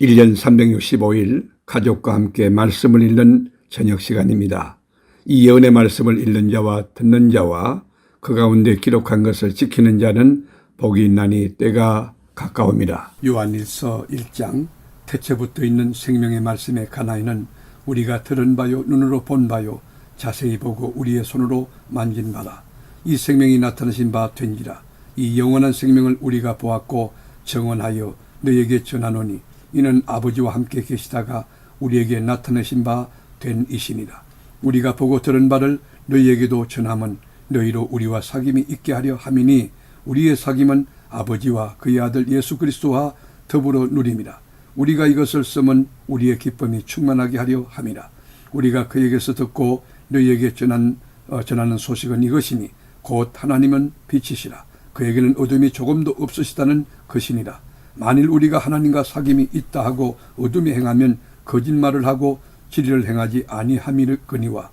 1년 365일 가족과 함께 말씀을 읽는 저녁 시간입니다. 이 예언의 말씀을 읽는 자와 듣는 자와 그 가운데 기록한 것을 지키는 자는 복이 있나니 때가 가까웁니다. 요한일서 1장 태초부터 있는 생명의 말씀의 가나이는 우리가 들은 바요 눈으로 본 바요 자세히 보고 우리의 손으로 만진 바라. 이 생명이 나타나신 바 된지라. 이 영원한 생명을 우리가 보았고 정언하여 너에게 전하노니 이는 아버지와 함께 계시다가 우리에게 나타내신 바 된 이시니라. 우리가 보고 들은 바를 너희에게도 전함은 너희로 우리와 사귐이 있게 하려 함이니 우리의 사귐은 아버지와 그의 아들 예수 그리스도와 더불어 누림이라. 우리가 이것을 쓰면 우리의 기쁨이 충만하게 하려 함이라. 우리가 그에게서 듣고 너희에게 전하는 소식은 이것이니 곧 하나님은 빛이시라. 그에게는 어둠이 조금도 없으시다는 것이니라. 만일 우리가 하나님과 사귐이 있다 하고 어둠에 행하면 거짓말을 하고 진리를 행하지 아니함이거니와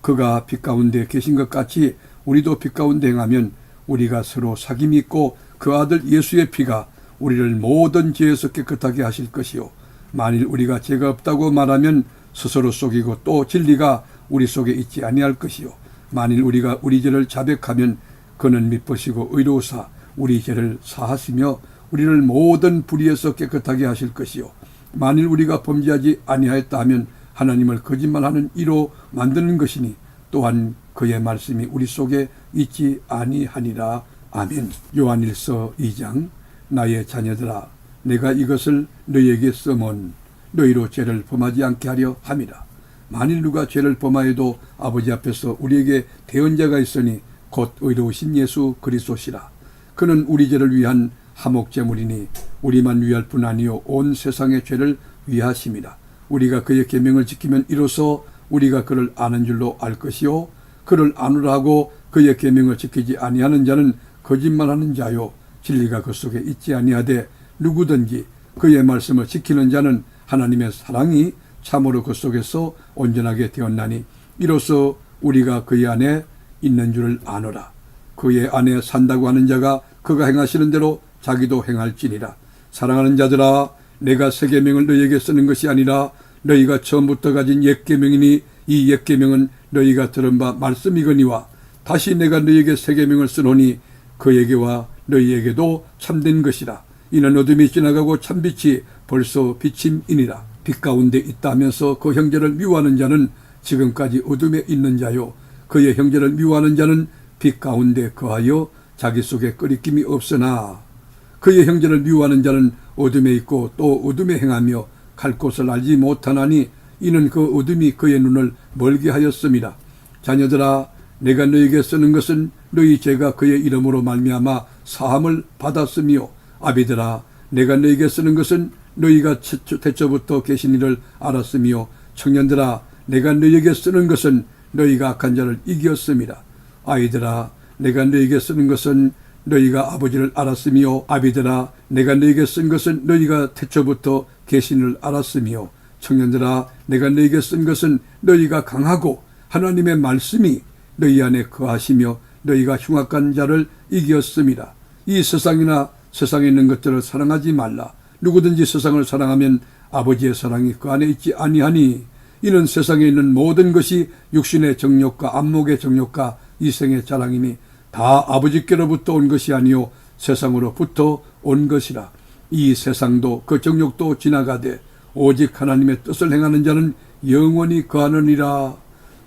그가 빛 가운데 계신 것 같이 우리도 빛 가운데 행하면 우리가 서로 사귐이 있고 그 아들 예수의 피가 우리를 모든 죄에서 깨끗하게 하실 것이요 만일 우리가 죄가 없다고 말하면 스스로 속이고 또 진리가 우리 속에 있지 아니할 것이요 만일 우리가 우리 죄를 자백하면 그는 미쁘시고 의로우사 우리 죄를 사하시며 우리를 모든 불의에서 깨끗하게 하실 것이요 만일 우리가 범죄하지 아니하였다 하면 하나님을 거짓말하는 이로 만드는 것이니 또한 그의 말씀이 우리 속에 있지 아니하니라. 아멘. 요한일서 2장 나의 자녀들아 내가 이것을 너희에게 써면 너희로 죄를 범하지 않게 하려 함이라. 만일 누가 죄를 범하여도 아버지 앞에서 우리에게 대언자가 있으니 곧 의로우신 예수 그리스도시라. 그는 우리 죄를 위한 화목제물이니 우리만 위할 뿐 아니요 온 세상의 죄를 위하심이라. 우리가 그의 계명을 지키면 이로써 우리가 그를 아는 줄로 알 것이요 그를 아노라 하고 그의 계명을 지키지 아니하는 자는 거짓말하는 자요 진리가 그 속에 있지 아니하되 누구든지 그의 말씀을 지키는 자는 하나님의 사랑이 참으로 그 속에서 온전하게 되었나니 이로써 우리가 그의 안에 있는 줄을 아노라. 그의 안에 산다고 하는 자가 그가 행하시는 대로 자기도 행할지니라. 사랑하는 자들아 내가 새 계명을 너희에게 쓰는 것이 아니라 너희가 처음부터 가진 옛 계명이니 이 옛 계명은 너희가 들은 바 말씀이거니와 다시 내가 너희에게 새 계명을 쓰노니 그에게와 너희에게도 참된 것이라. 이는 어둠이 지나가고 참빛이 벌써 비침이니라. 빛 가운데 있다 하면서 그 형제를 미워하는 자는 지금까지 어둠에 있는 자요 그의 형제를 미워하는 자는 빛 가운데 거하여 자기 속에 끄리낌이 없으나 그의 형제를 미워하는 자는 어둠에 있고 또 어둠에 행하며 갈 곳을 알지 못하나니 이는 그 어둠이 그의 눈을 멀게 하였음이라. 자녀들아 내가 너희에게 쓰는 것은 너희 죄가 그의 이름으로 말미암아 사함을 받았으며 아비들아 내가 너희에게 쓰는 것은 너희가 태초부터 계신 이를 알았으며 청년들아 내가 너희에게 쓰는 것은 너희가 악한 자를 이겼음이라. 아이들아 내가 너희에게 쓰는 것은 너희가 아버지를 알았으며 아비들아 내가 너희에게 쓴 것은 너희가 태초부터 계신을 알았으며 청년들아 내가 너희에게 쓴 것은 너희가 강하고 하나님의 말씀이 너희 안에 거하시며 너희가 흉악한 자를 이겼음이라. 이 세상이나 세상에 있는 것들을 사랑하지 말라. 누구든지 세상을 사랑하면 아버지의 사랑이 그 안에 있지 아니하니 이는 세상에 있는 모든 것이 육신의 정욕과 안목의 정욕과 이생의 자랑이니 다 아버지께로부터 온 것이 아니요 세상으로부터 온 것이라. 이 세상도 그 정욕도 지나가되 오직 하나님의 뜻을 행하는 자는 영원히 거하느니라.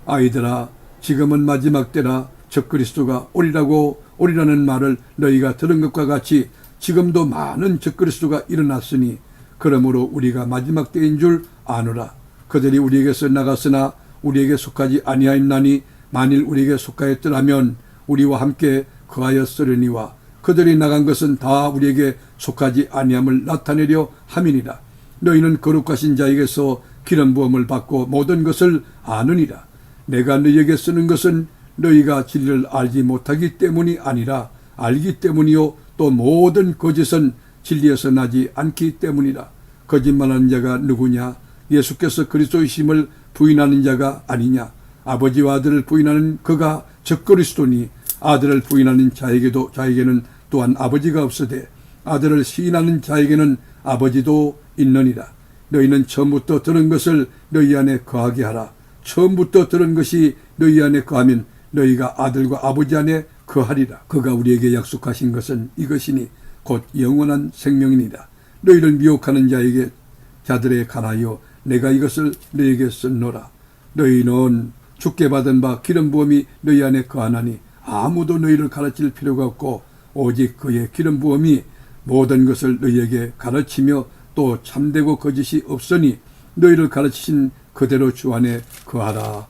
아이들아 지금은 마지막 때라. 적그리스도가 오리라는 말을 너희가 들은 것과 같이 지금도 많은 적그리스도가 일어났으니 그러므로 우리가 마지막 때인 줄 아노라. 그들이 우리에게서 나갔으나 우리에게 속하지 아니하였나니 만일 우리에게 속하였더라면 우리와 함께 거하였으려니와 그들이 나간 것은 다 우리에게 속하지 아니함을 나타내려 함이니라. 너희는 거룩하신 자에게서 기름 부음을 받고 모든 것을 아느니라. 내가 너희에게 쓰는 것은 너희가 진리를 알지 못하기 때문이 아니라 알기 때문이요 또 모든 거짓은 진리에서 나지 않기 때문이라. 거짓말하는 자가 누구냐? 예수께서 그리스도이심을 부인하는 자가 아니냐? 아버지와 아들을 부인하는 그가 적그리스도니 아들을 부인하는 자에게는 또한 아버지가 없으되 아들을 시인하는 자에게는 아버지도 있느니라. 너희는 처음부터 들은 것을 너희 안에 거하게 하라. 처음부터 들은 것이 너희 안에 거하면 너희가 아들과 아버지 안에 거하리라. 그가 우리에게 약속하신 것은 이것이니 곧 영원한 생명이니라. 너희를 미혹하는 자들에 관하여 내가 이것을 너희에게 썼노라. 너희는 주께 받은 바 기름 부음이 너희 안에 거하나니 아무도 너희를 가르칠 필요가 없고 오직 그의 기름 부음이 모든 것을 너희에게 가르치며 또 참되고 거짓이 없으니 너희를 가르치신 그대로 주 안에 거하라.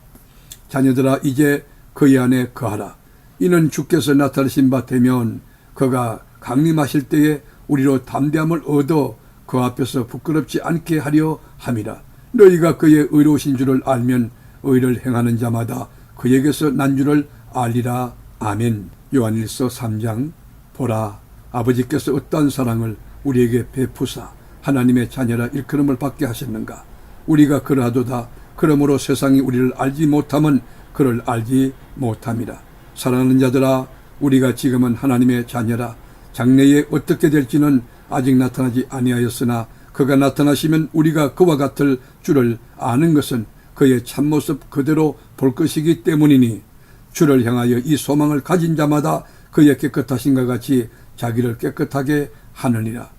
자녀들아 이제 그의 안에 거하라. 이는 주께서 나타나신 바 되면 그가 강림하실 때에 우리로 담대함을 얻어 그 앞에서 부끄럽지 않게 하려 함이라. 너희가 그의 의로우신 줄을 알면 의를 행하는 자마다 그에게서 난 줄을 알리라. 아멘. 요한일서 3장. 보라, 아버지께서 어떠한 사랑을 우리에게 베푸사 하나님의 자녀라 일컬음을 받게 하셨는가. 우리가 그러하도다. 그러므로 세상이 우리를 알지 못함은 그를 알지 못함이라. 사랑하는 자들아, 우리가 지금은 하나님의 자녀라. 장래에 어떻게 될지는 아직 나타나지 아니하였으나 그가 나타나시면 우리가 그와 같을 줄을 아는 것은 그의 참모습 그대로 볼 것이기 때문이니 주를 향하여 이 소망을 가진 자마다 그의 깨끗하심과 같이 자기를 깨끗하게 하느니라.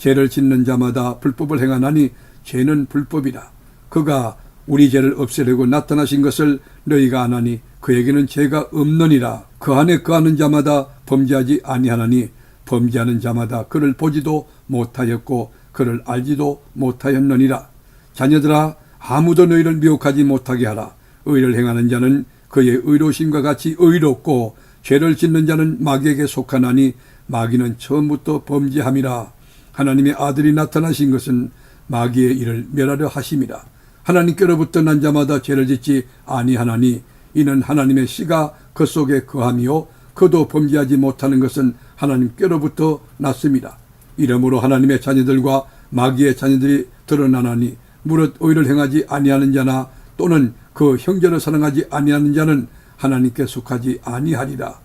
죄를 짓는 자마다 불법을 행하나니 죄는 불법이라. 그가 우리 죄를 없애려고 나타나신 것을 너희가 아나니 그에게는 죄가 없느니라. 그 안에 거하는 자마다 범죄하지 아니하나니 범죄하는 자마다 그를 보지도 못하였고 그를 알지도 못하였느니라. 자녀들아, 아무도 너희를 미혹하지 못하게 하라. 의를 행하는 자는 그의 의로우심과 같이 의롭고 죄를 짓는 자는 마귀에게 속하나니 마귀는 처음부터 범죄함이라. 하나님의 아들이 나타나신 것은 마귀의 일을 멸하려 하심이라. 하나님께로부터 난 자마다 죄를 짓지 아니하나니 이는 하나님의 씨가 그 속에 거하며 그도 범죄하지 못하는 것은 하나님께로부터 났습니다. 이러므로 하나님의 자녀들과 마귀의 자녀들이 드러나나니 무릇 의를 행하지 아니하는 자나 또는 그 형제를 사랑하지 아니하는 자는 하나님께 속하지 아니하리라.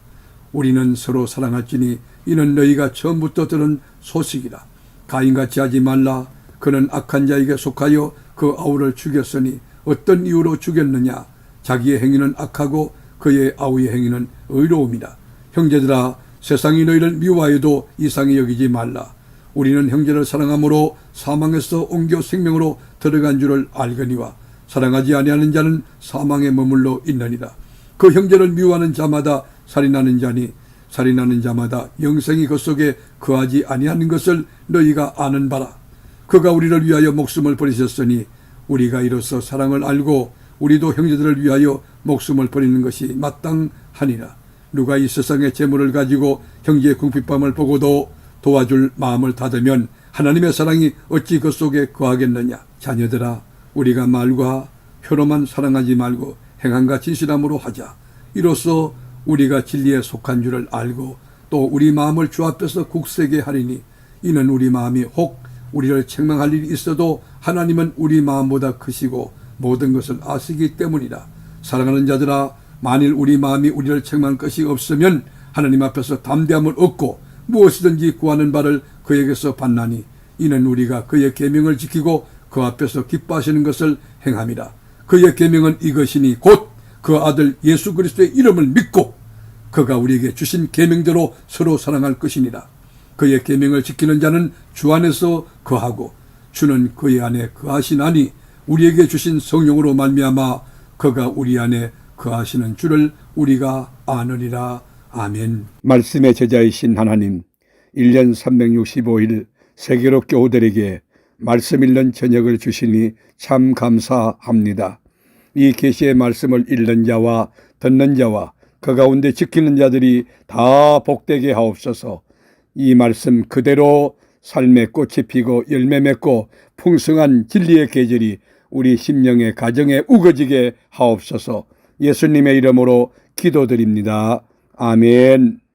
우리는 서로 사랑할지니 이는 너희가 처음부터 들은 소식이라. 가인같이 하지 말라. 그는 악한 자에게 속하여 그 아우를 죽였으니 어떤 이유로 죽였느냐. 자기의 행위는 악하고 그의 아우의 행위는 의로움이라. 형제들아, 세상이 너희를 미워하여도 이상히 여기지 말라. 우리는 형제를 사랑함으로 사망에서 옮겨 생명으로 들어간 줄을 알거니와 사랑하지 아니하는 자는 사망에 머물러 있느니라. 그 형제를 미워하는 자마다 살인하는 자니 살인하는 자마다 영생이 그 속에 거하지 아니하는 것을 너희가 아는 바라. 그가 우리를 위하여 목숨을 버리셨으니 우리가 이로써 사랑을 알고 우리도 형제들을 위하여 목숨을 버리는 것이 마땅하니라. 누가 이 세상의 재물을 가지고 형제의 궁핍함을 보고도 도와줄 마음을 닫으면 하나님의 사랑이 어찌 그 속에 거하겠느냐. 자녀들아, 우리가 말과 혀로만 사랑하지 말고 행함과 진실함으로 하자. 이로써 우리가 진리에 속한 줄을 알고 또 우리 마음을 주 앞에서 굳세게 하리니 이는 우리 마음이 혹 우리를 책망할 일이 있어도 하나님은 우리 마음보다 크시고 모든 것을 아시기 때문이라. 사랑하는 자들아, 만일 우리 마음이 우리를 책망할 것이 없으면 하나님 앞에서 담대함을 얻고 무엇이든지 구하는 바를 그에게서 받나니 이는 우리가 그의 계명을 지키고 그 앞에서 기뻐하시는 것을 행함이라. 그의 계명은 이것이니 곧 그 아들 예수 그리스도의 이름을 믿고 그가 우리에게 주신 계명대로 서로 사랑할 것이니라. 그의 계명을 지키는 자는 주 안에서 거하고 주는 그의 안에 거하시나니 우리에게 주신 성령으로 말미암아 그가 우리 안에 거하시는 줄을 우리가 아느니라. 아멘. 말씀의 제자이신 하나님, 1년 365일 세계로 교우들에게 말씀 읽는 저녁을 주시니 참 감사합니다. 이 계시의 말씀을 읽는 자와 듣는 자와 그 가운데 지키는 자들이 다 복되게 하옵소서. 이 말씀 그대로 삶의 꽃이 피고 열매 맺고 풍성한 진리의 계절이 우리 심령의 가정에 우거지게 하옵소서. 예수님의 이름으로 기도드립니다. 아멘.